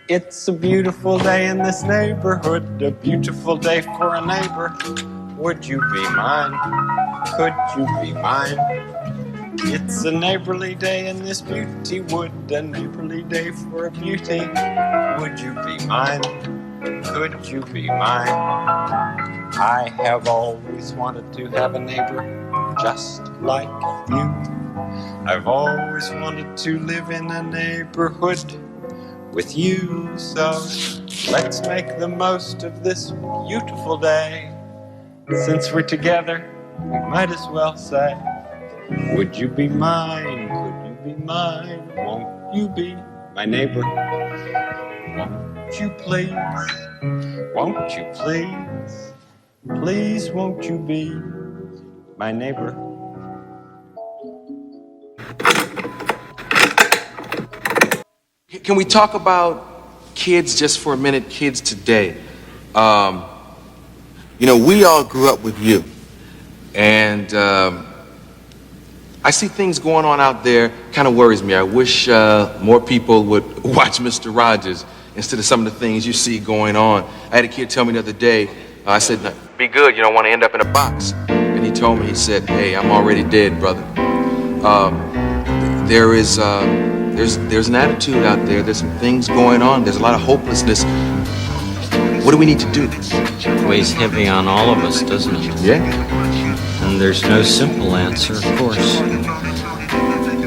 It's a beautiful day in this neighborhood, a beautiful day for a neighbor. Would you be mine? Could you be mine? It's a neighborly day in this beauty wood, a neighborly day for a beauty. Would you be mine? Could you be mine? I have always wanted to have a neighbor just like you. I've always wanted to live in a neighborhood with you, so let's make the most of this beautiful day. Since we're together, we might as well say, would you be mine? Could you be mine? Won't you be my neighbor? Won't you please? Won't you please? Please won't you be my neighbor? Can we talk about kids just for a minute, kids today? We all grew up with you. And I see things going on out there, kind of worries me. I wish more people would watch Mr. Rogers instead of some of the things you see going on. I had a kid tell me the other day, I said, be good, you don't want to end up in a box. And he told me, he said, hey, I'm already dead, brother. There's an attitude out there. There's some things going on. There's a lot of hopelessness. What do we need to do? It weighs heavy on all of us, doesn't it? Yeah. And there's no simple answer, of course.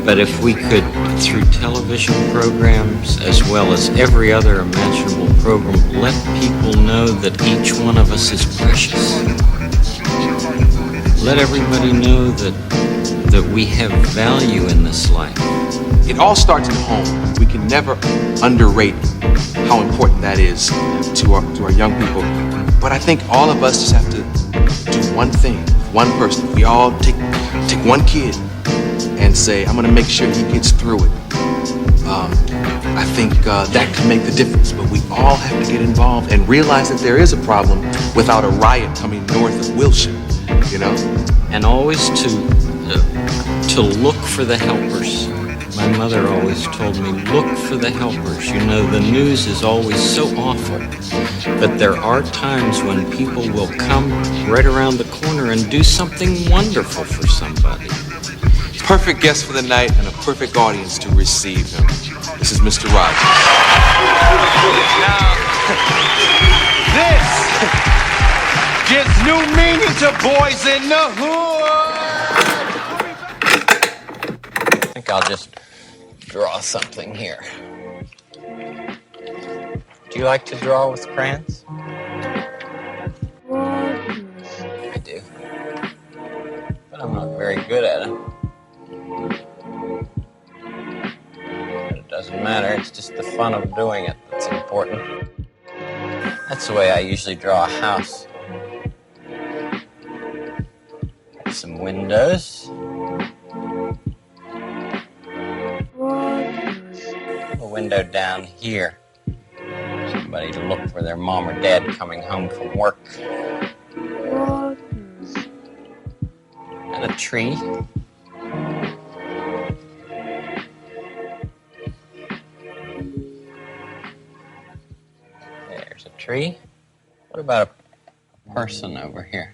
But if we could, through television programs, as well as every other imaginable program, let people know that each one of us is precious. Let everybody know that we have value in this life. It all starts at home. We can never underrate how important that is to our young people. But I think all of us just have to do one thing, one person. We all take one kid and say, I'm gonna make sure he gets through it. I think that can make the difference, but we all have to get involved and realize that there is a problem without a riot coming north of Wilshire, And always to look for the helpers. My mother always told me, look for the helpers. The news is always so awful. But there are times when people will come right around the corner and do something wonderful for somebody. Perfect guest for the night and a perfect audience to receive him. This is Mr. Rogers. Now, this gives new meaning to Boys in the Hood. I think I'll just draw something here. Do you like to draw with crayons? I do. But I'm not very good at it. But it doesn't matter, it's just the fun of doing it that's important. That's the way I usually draw a house. Some windows. A window down here. Somebody to look for their mom or dad coming home from work. And a tree. There's a tree. What about a person over here?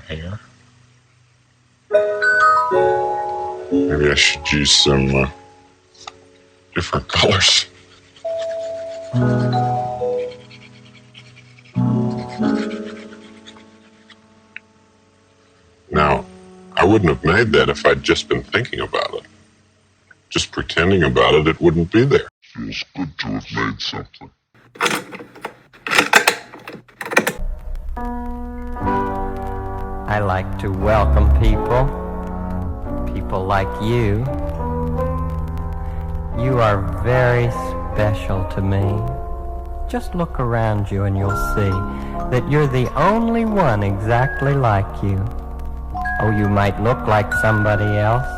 Hair. Maybe I should use some different colors. Now, I wouldn't have made that if I'd just been thinking about it. Just pretending about it, it wouldn't be there. Feels good to have made something. I like to welcome people like you. You are very special to me. Just look around you and you'll see that you're the only one exactly like you. Oh, you might look like somebody else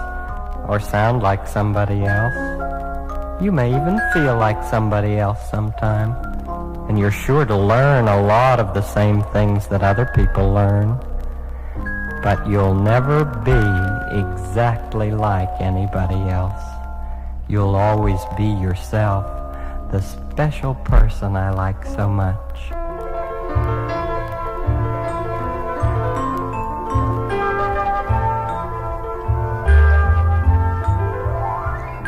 or sound like somebody else. You may even feel like somebody else sometime. And you're sure to learn a lot of the same things that other people learn. But you'll never be exactly like anybody else. You'll always be yourself, the special person I like so much.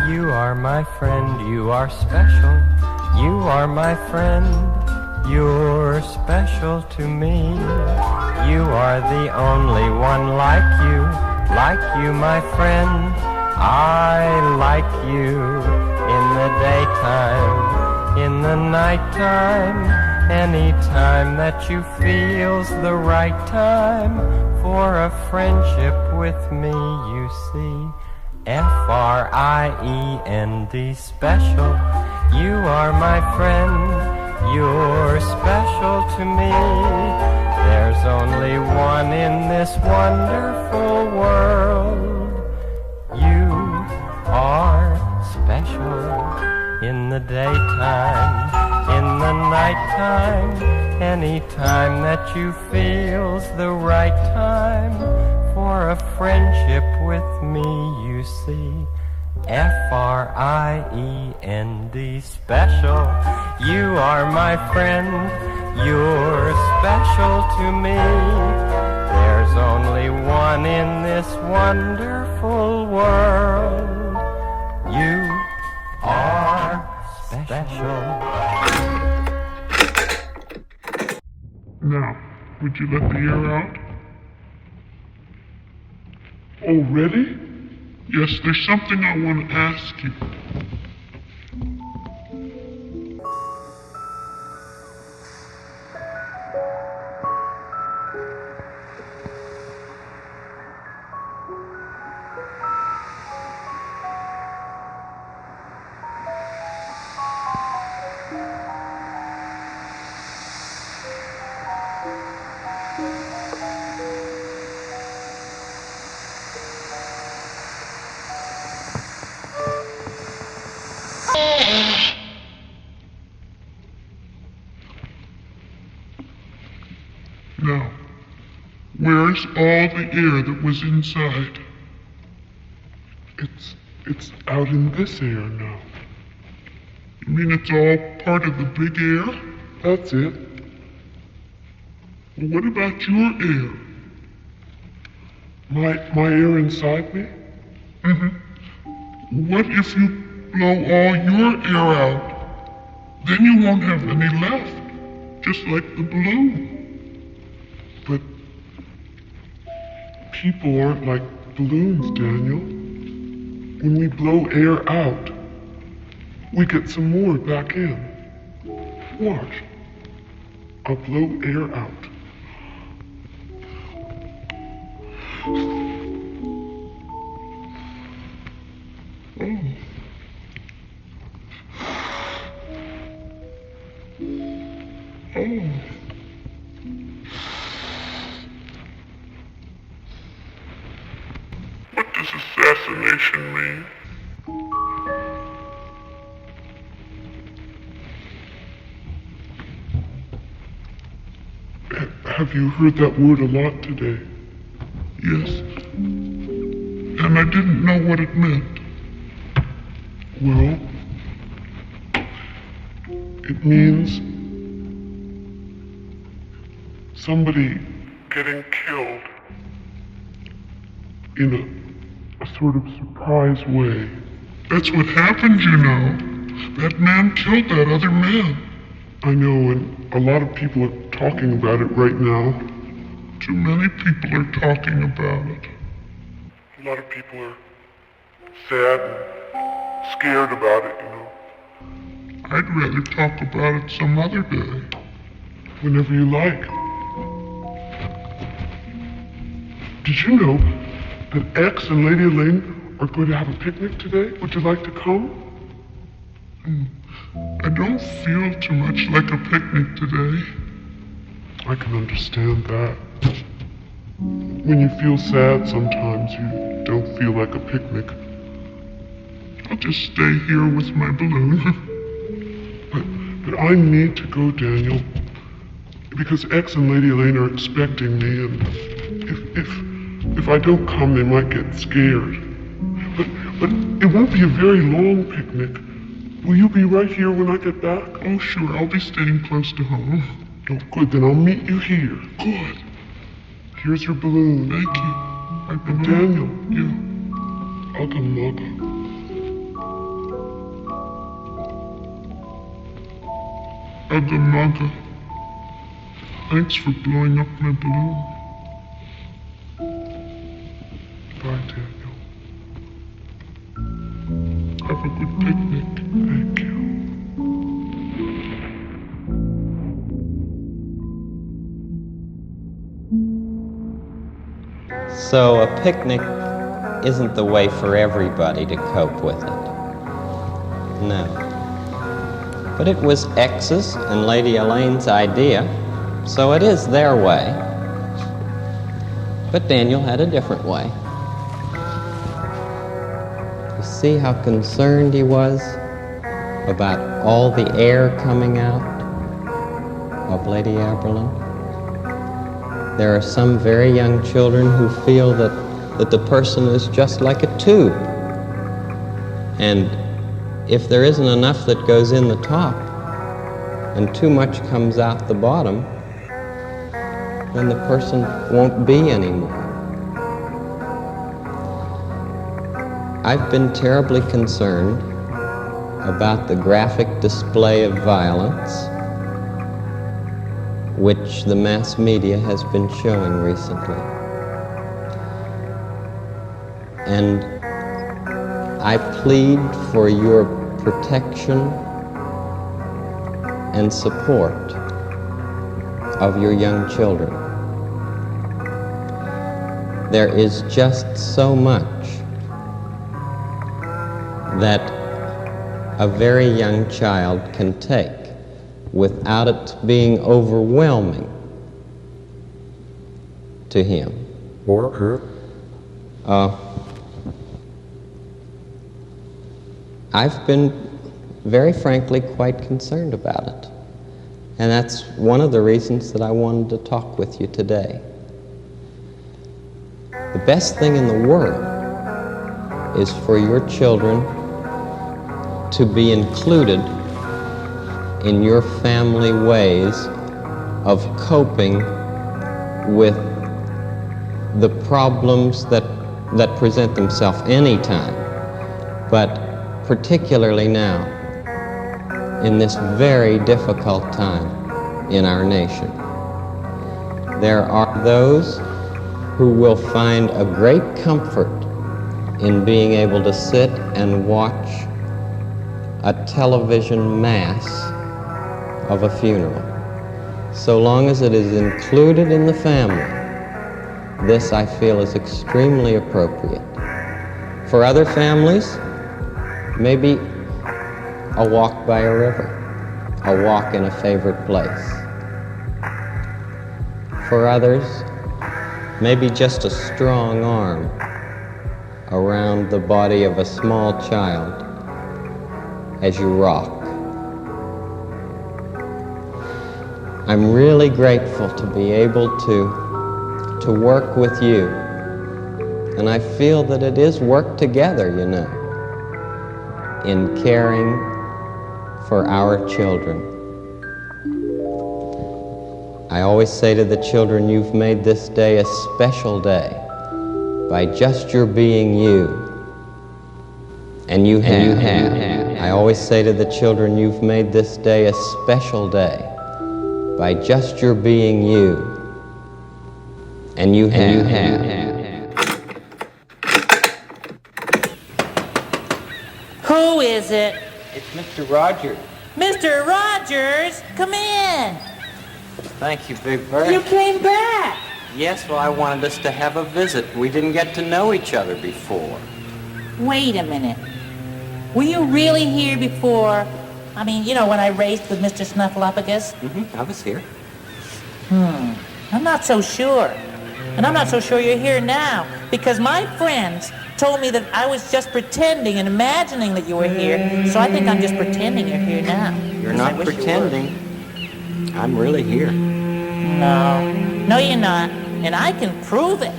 You are my friend, you are special. You are my friend, you're special to me. You are the only one like you, my friend. I like you in the daytime, in the nighttime, anytime that you feel's the right time for a friendship with me, you see. F-R-I-E-N-D, special. You are my friend, you're special to me. There's only one in this wonderful world. You are special in the daytime, in the nighttime, anytime that you feel's the right time for a friendship with me, you see. F-R-I-E-N-D, special. You are my friend, you're special to me. There's only one in this wonderful world. You are special. Now, would you let the air out? Already? Yes, there's something I want to ask you. Now, where's all the air that was inside? It's out in this air now. You mean it's all part of the big air? That's it. Well, what about your air? My air inside me? What if you blow all your air out? Then you won't have any left, just like the balloon. But people aren't like balloons, Daniel. When we blow air out, we get some more back in. Watch. I'll blow air out. Oh. Oh. What does assassination mean? Have you heard that word a lot today? Yes. And I didn't know what it meant. Well, it means somebody getting killed in a sort of surprise way. That's what happened, you know. That man killed that other man. I know, and a lot of people are talking about it right now. Too many people are talking about it. A lot of people are sad and scared about it, you know. I'd rather talk about it some other day. Whenever you like. Did you know that X and Lady Elaine are going to have a picnic today? Would you like to come? I don't feel too much like a picnic today. I can understand that. When you feel sad sometimes, you don't feel like a picnic. I'll just stay here with my balloon. But I need to go, Daniel, because X and Lady Elaine are expecting me, and if I don't come, they might get scared. But it won't be a very long picnic. Will you be right here when I get back? Oh, sure, I'll be staying close to home. Oh, good, then I'll meet you here. Good. Here's your balloon. Thank you. And Daniel, you. Ugga mugga. Ugga mugga. Thanks for blowing up my balloon. Bye, Daniel. Have a good picnic. Thank you. So a picnic isn't the way for everybody to cope with it. No. But it was X's and Lady Elaine's idea, so it is their way. But Daniel had a different way. You see how concerned he was about all the air coming out of Lady Aberlin? There are some very young children who feel that the person is just like a tube. And if there isn't enough that goes in the top and too much comes out the bottom, then the person won't be anymore. I've been terribly concerned about the graphic display of violence which the mass media has been showing recently. And I plead for your protection and support of your young children. There is just so much that a very young child can take without it being overwhelming to him. Or her. I've been very frankly quite concerned about it. And that's one of the reasons that I wanted to talk with you today. The best thing in the world is for your children to be included in your family ways of coping with the problems that present themselves anytime, but particularly now, in this very difficult time in our nation. There are those who will find a great comfort in being able to sit and watch a television mass of a funeral. So long as it is included in the family, this I feel is extremely appropriate. For other families, maybe a walk by a river, a walk in a favorite place. For others, maybe just a strong arm around the body of a small child as you rock. I'm really grateful to be able to work with you, and I feel that it is work together, you know, in caring for our children. I always say to the children, you've made this day a special day by just your being you. And you have. I always say to the children, you've made this day a special day by just your being you. And you have. Who is it? It's Mr. Rogers. Mr. Rogers, come in. Thank you, Big Bird. You came back. Yes, well, I wanted us to have a visit. We didn't get to know each other before. Wait a minute. Were you really here before? I mean, you know, when I raced with Mr. Snuffleupagus? I was here. I'm not so sure. And I'm not so sure you're here now, because my friends told me that I was just pretending and imagining that you were here, so I think I'm just pretending you're here now. You're not pretending. I'm really here. No, you're not. And I can prove it.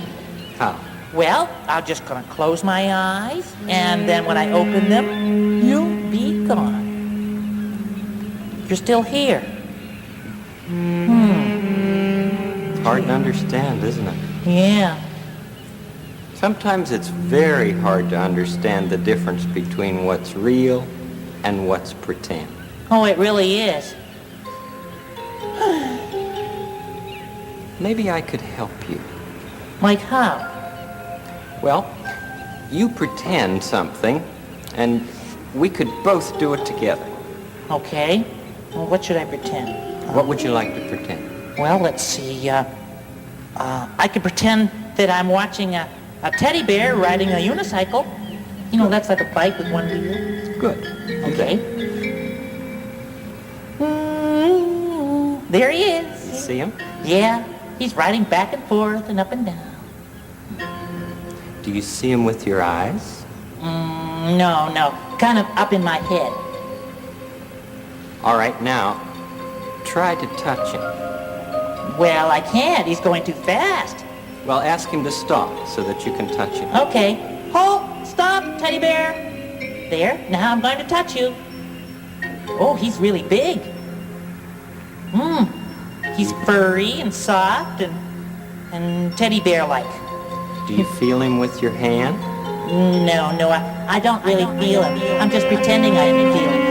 How? Well, I'm just gonna close my eyes, and then when I open them, you'll be gone. You're still here. It's hard to understand, isn't it? Yeah. Sometimes it's very hard to understand the difference between what's real and what's pretend. Oh, it really is. Maybe I could help you. Like how? Well, you pretend something, and we could both do it together. Okay. Well, what should I pretend? What would you like to pretend? Well, let's see. I could pretend that I'm watching a teddy bear riding a unicycle. You know, that's like a bike with one wheel. Good. Okay. There he is. See him? Yeah, he's riding back and forth and up and down. Do you see him with your eyes? No. Kind of up in my head. All right, now, try to touch him. Well, I can't. He's going too fast. Well, ask him to stop so that you can touch him. Okay. Halt! Stop, teddy bear! There, now I'm going to touch you. Oh, he's really big. He's furry and soft and teddy bear-like. Do you feel him with your hand? No, I don't really feel him. I'm just pretending I feel him.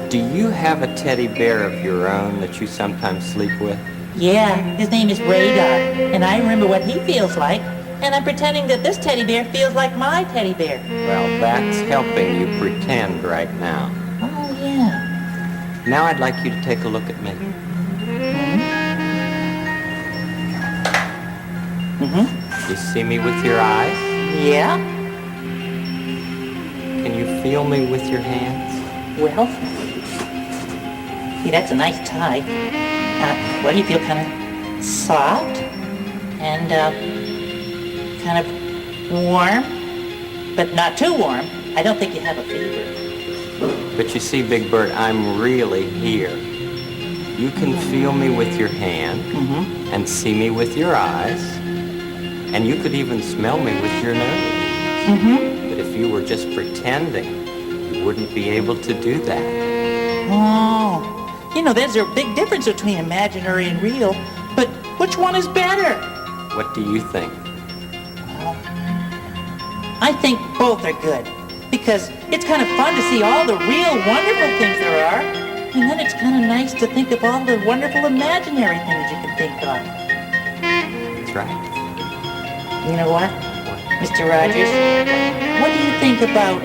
Do you have a teddy bear of your own that you sometimes sleep with? Yeah, his name is Radar, and I remember what he feels like, and I'm pretending that this teddy bear feels like my teddy bear. Well, that's helping you pretend right now. Oh, yeah. Now I'd like you to take a look at me. You see me with your eyes? Yeah? Can you feel me with your hands? Well, see, that's a nice tie. Well, you feel kind of soft and kind of warm, but not too warm. I don't think you have a fever. But you see, Big Bird, I'm really here. You can feel me with your hand and see me with your eyes, and you could even smell me with your nose. But if you were just pretending, you wouldn't be able to do that. Oh. You know, there's a big difference between imaginary and real, but which one is better? What do you think? I think both are good, because it's kind of fun to see all the real wonderful things there are, and then it's kind of nice to think of all the wonderful imaginary things you can think of. That's right. You know what, Mr. Rogers? What do you think about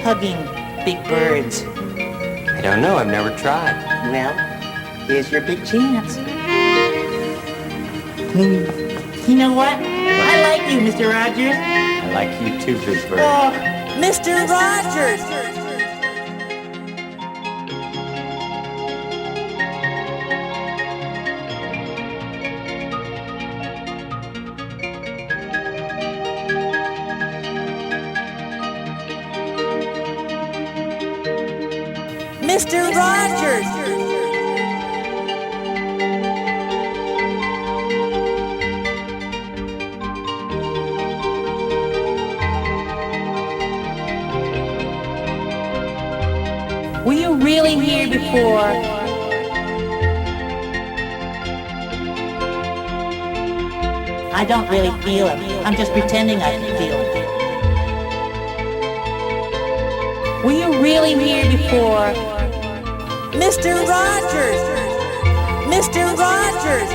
hugging big birds? I don't know, I've never tried. Well, here's your big chance. You know what? I like you, Mr. Rogers. I like you too, Big Bird. Oh, Mr. Rogers! Mr. Rogers! Were you really here before? I don't really feel it. I'm just pretending I feel it. Were you really here before? Mr. Rogers! Mr. Rogers!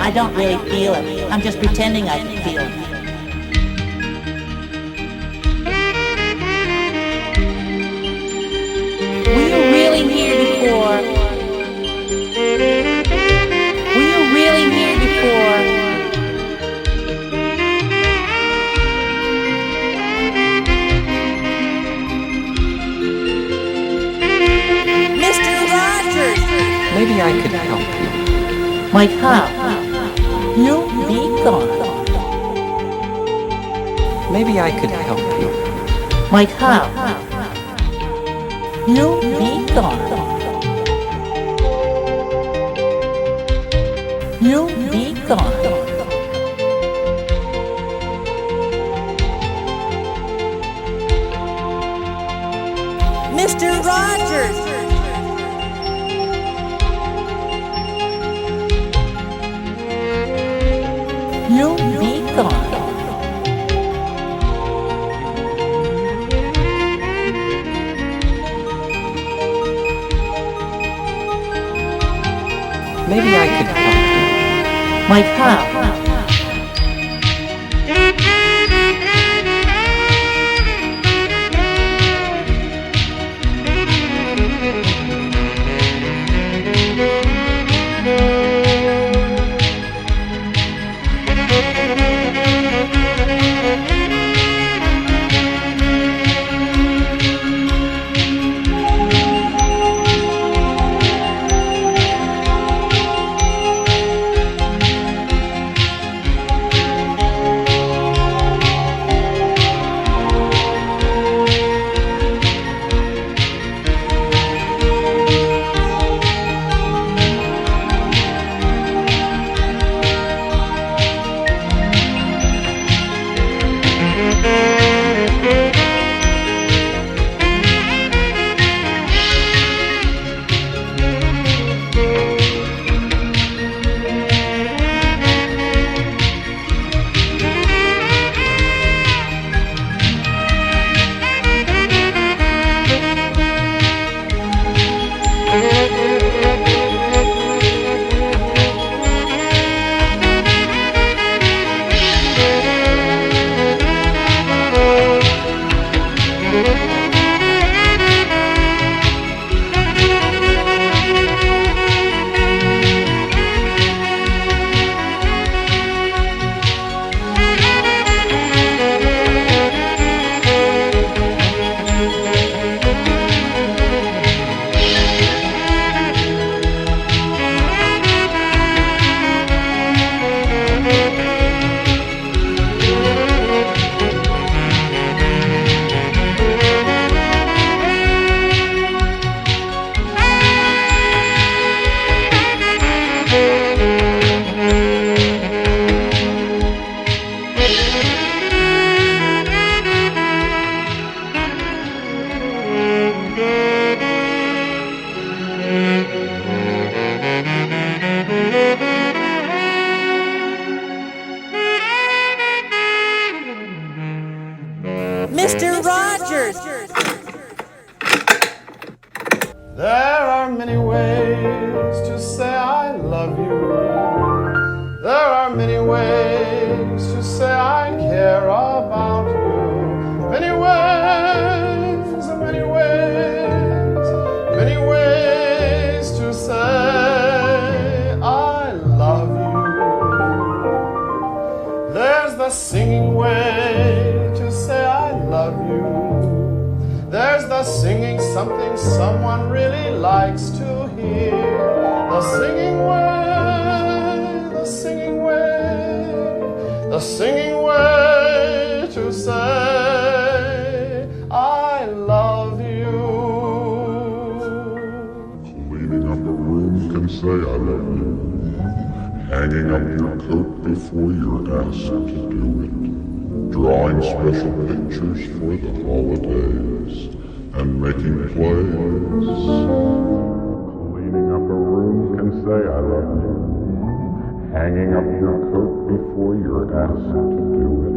I don't really feel him. I'm just pretending I feel him. Were you really here before? Were you really here before? Mr. Rogers! Maybe I could help you. Like how? You be gone. Maybe I could help you. Like how? You be gone. You be gone. Mr. Rogers! You be gone. Maybe I could help you. Like how? Mr. Rogers! There are many ways to say I love you. There are many ways to say I care about you. Many ways, many ways, many ways to say I love you. There's the singing way to say I love you. There's the singing something someone really likes to hear. The singing way, the singing way, the singing way to say I love you. Cleaning up a room can say I love you. Hanging up your coat before you're asked to do it. Drawing special pictures for the holidays and making plays. Cleaning up a room can say I love you. Hanging up your coat before you're asked to do it.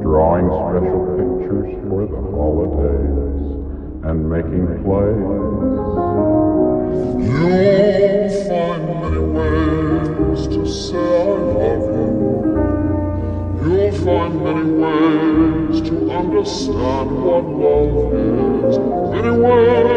Drawing special pictures for the holidays and making plays. You'll find many ways to say I love you, you'll find many ways to understand what love is. Many ways.